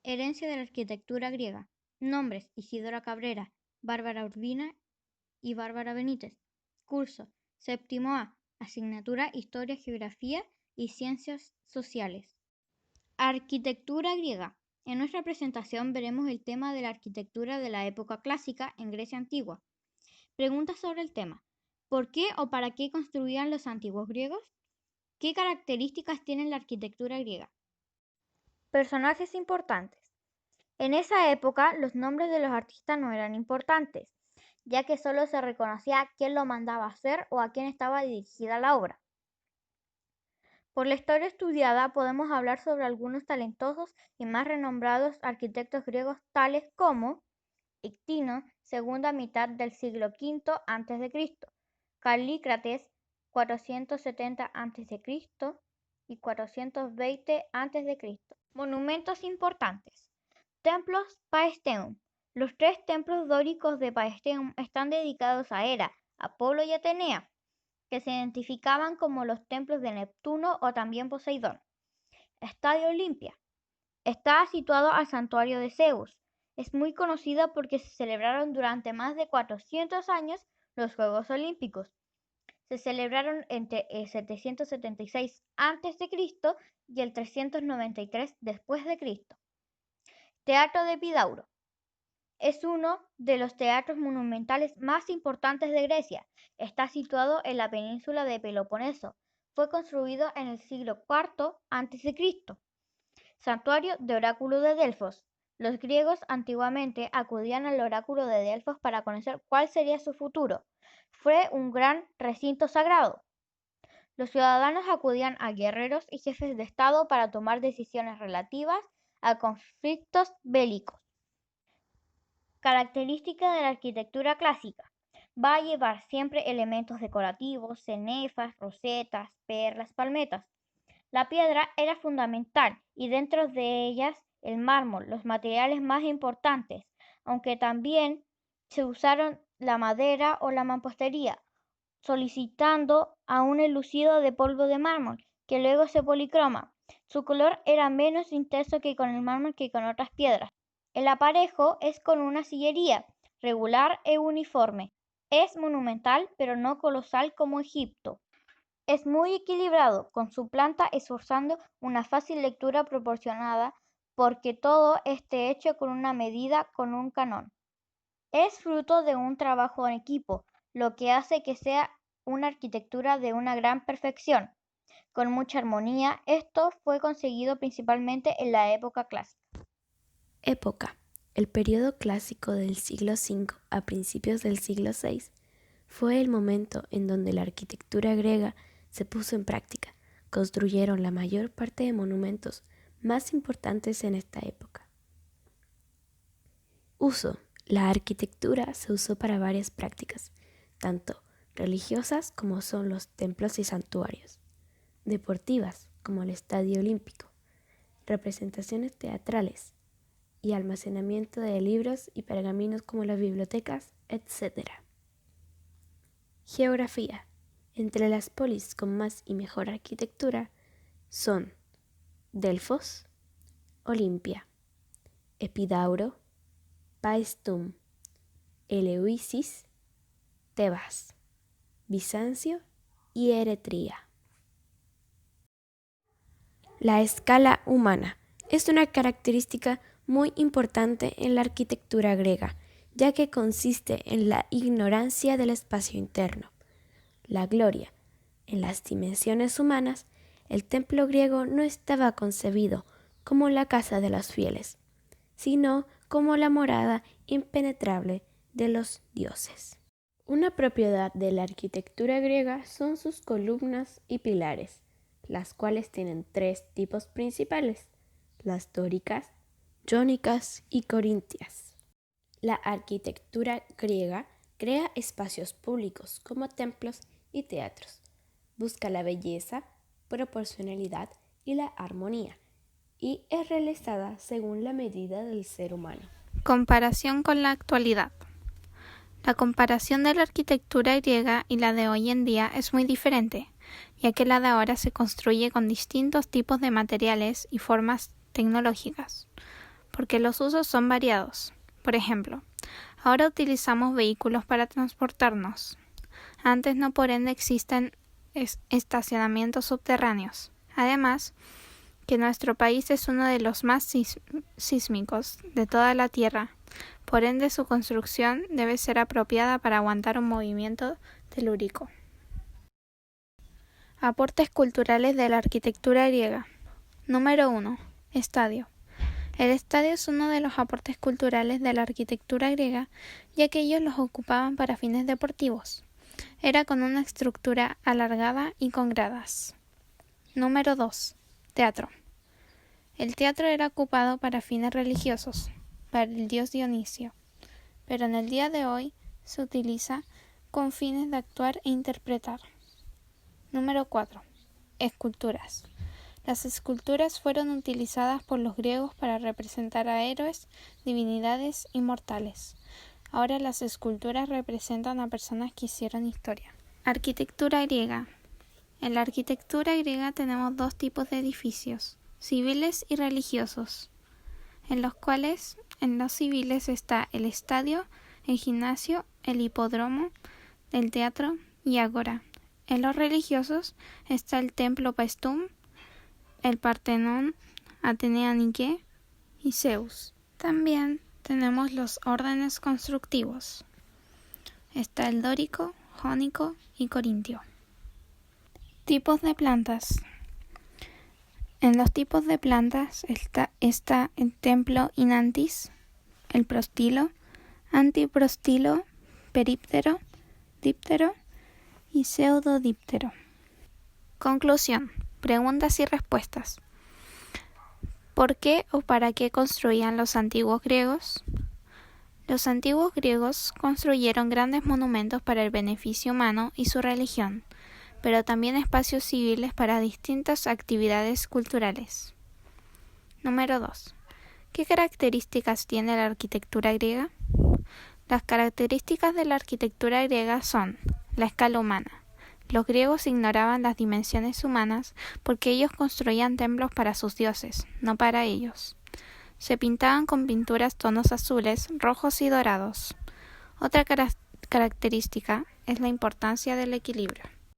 Herencia de la arquitectura griega. Nombres: Isidora Cabrera, Bárbara Urbina y Bárbara Benítez. Curso: Séptimo A. Asignatura: Historia, Geografía y Ciencias Sociales. Arquitectura griega. En nuestra presentación veremos el tema de la arquitectura de la época clásica en Grecia antigua. Preguntas sobre el tema. ¿Por qué o para qué construían los antiguos griegos? ¿Qué características tiene la arquitectura griega? Personajes importantes. En esa época los nombres de los artistas no eran importantes, ya que solo se reconocía quién lo mandaba hacer o a quién estaba dirigida la obra. Por la historia estudiada podemos hablar sobre algunos talentosos y más renombrados arquitectos griegos tales como Ictino, segunda mitad del siglo V a.C., Calícrates, 470 a.C. y 420 a.C. Monumentos importantes. Templos Paestum. Los tres templos dóricos de Paestum están dedicados a Hera, Apolo y Atenea, que se identificaban como los templos de Neptuno o también Poseidón. Estadio Olimpia. Está situado al santuario de Zeus. Es muy conocida porque se celebraron durante más de 400 años los Juegos Olímpicos. Se celebraron entre el 776 a.C. y el 393 después de Cristo. Teatro de Epidauro. Es uno de los teatros monumentales más importantes de Grecia. Está situado en la península de Peloponeso. Fue construido en el siglo IV a.C. Santuario de Oráculo de Delfos. Los griegos antiguamente acudían al oráculo de Delfos para conocer cuál sería su futuro. Fue un gran recinto sagrado. Los ciudadanos acudían a guerreros y jefes de estado para tomar decisiones relativas a conflictos bélicos. Característica de la arquitectura clásica. Va a llevar siempre elementos decorativos, cenefas, rosetas, perlas, palmetas. La piedra era fundamental y dentro de ellas el mármol, los materiales más importantes, aunque también se usaron la madera o la mampostería, solicitando a un enlucido de polvo de mármol, que luego se policroma. Su color era menos intenso que con el mármol que con otras piedras. El aparejo es con una sillería, regular e uniforme. Es monumental, pero no colosal como Egipto. Es muy equilibrado, con su planta esforzando una fácil lectura proporcionada, porque todo esté hecho con una medida con un canon. Es fruto de un trabajo en equipo, lo que hace que sea una arquitectura de una gran perfección, con mucha armonía. Esto fue conseguido principalmente en la época clásica. Época. El periodo clásico del siglo V a principios del siglo VI fue el momento en donde la arquitectura griega se puso en práctica. Construyeron la mayor parte de monumentos más importantes en esta época. Uso. La arquitectura se usó para varias prácticas, tanto religiosas como son los templos y santuarios, deportivas como el Estadio Olímpico, representaciones teatrales y almacenamiento de libros y pergaminos como las bibliotecas, etc. Geografía. Entre las polis con más y mejor arquitectura son Delfos, Olimpia, Epidauro, Paestum, Eleusis, Tebas, Bizancio y Eretria. La escala humana es una característica muy importante en la arquitectura griega, ya que consiste en la ignorancia del espacio interno. La gloria. En las dimensiones humanas, el templo griego no estaba concebido como la casa de los fieles, sino como la morada impenetrable de los dioses. Una propiedad de la arquitectura griega son sus columnas y pilares, las cuales tienen tres tipos principales: las dóricas, jónicas y corintias. La arquitectura griega crea espacios públicos como templos y teatros. Busca la belleza, proporcionalidad y la armonía, y es realizada según la medida del ser humano. Comparación con la actualidad. La comparación de la arquitectura griega y la de hoy en día es muy diferente, ya que la de ahora se construye con distintos tipos de materiales y formas tecnológicas. porque los usos son variados. Por ejemplo, ahora utilizamos vehículos para transportarnos. Antes no, por ende existen estacionamientos subterráneos. Además, que nuestro país es uno de los más sísmicos de toda la Tierra. Por ende, su construcción debe ser apropiada para aguantar un movimiento telúrico. Aportes culturales de la arquitectura griega. Número 1. Estadio. El estadio es uno de los aportes culturales de la arquitectura griega, ya que ellos los ocupaban para fines deportivos. Era con una estructura alargada y con gradas. Número 2. Teatro. El teatro era ocupado para fines religiosos, para el dios Dionisio, pero en el día de hoy se utiliza con fines de actuar e interpretar. Número 4. Esculturas. Las esculturas fueron utilizadas por los griegos para representar a héroes, divinidades y mortales. Ahora las esculturas representan a personas que hicieron historia. Arquitectura griega. En la arquitectura griega tenemos dos tipos de edificios, civiles y religiosos, en los cuales en los civiles está el estadio, el gimnasio, el hipódromo, el teatro y ágora. En los religiosos está el templo Paestum, el Partenón, Atenea Nike y Zeus. También tenemos los órdenes constructivos. Está el dórico, jónico y corintio. Tipos de plantas. En los tipos de plantas está el templo inantis, el prostilo, antiprostilo, períptero, díptero y pseudodíptero. Conclusión. Preguntas y respuestas. ¿Por qué o para qué construían los antiguos griegos? Los antiguos griegos construyeron grandes monumentos para el beneficio humano y su religión, pero también espacios civiles para distintas actividades culturales. Número 2. ¿Qué características tiene la arquitectura griega? Las características de la arquitectura griega son la escala humana. Los griegos ignoraban las dimensiones humanas porque ellos construían templos para sus dioses, no para ellos. Se pintaban con pinturas tonos azules, rojos y dorados. Otra característica es la importancia del equilibrio.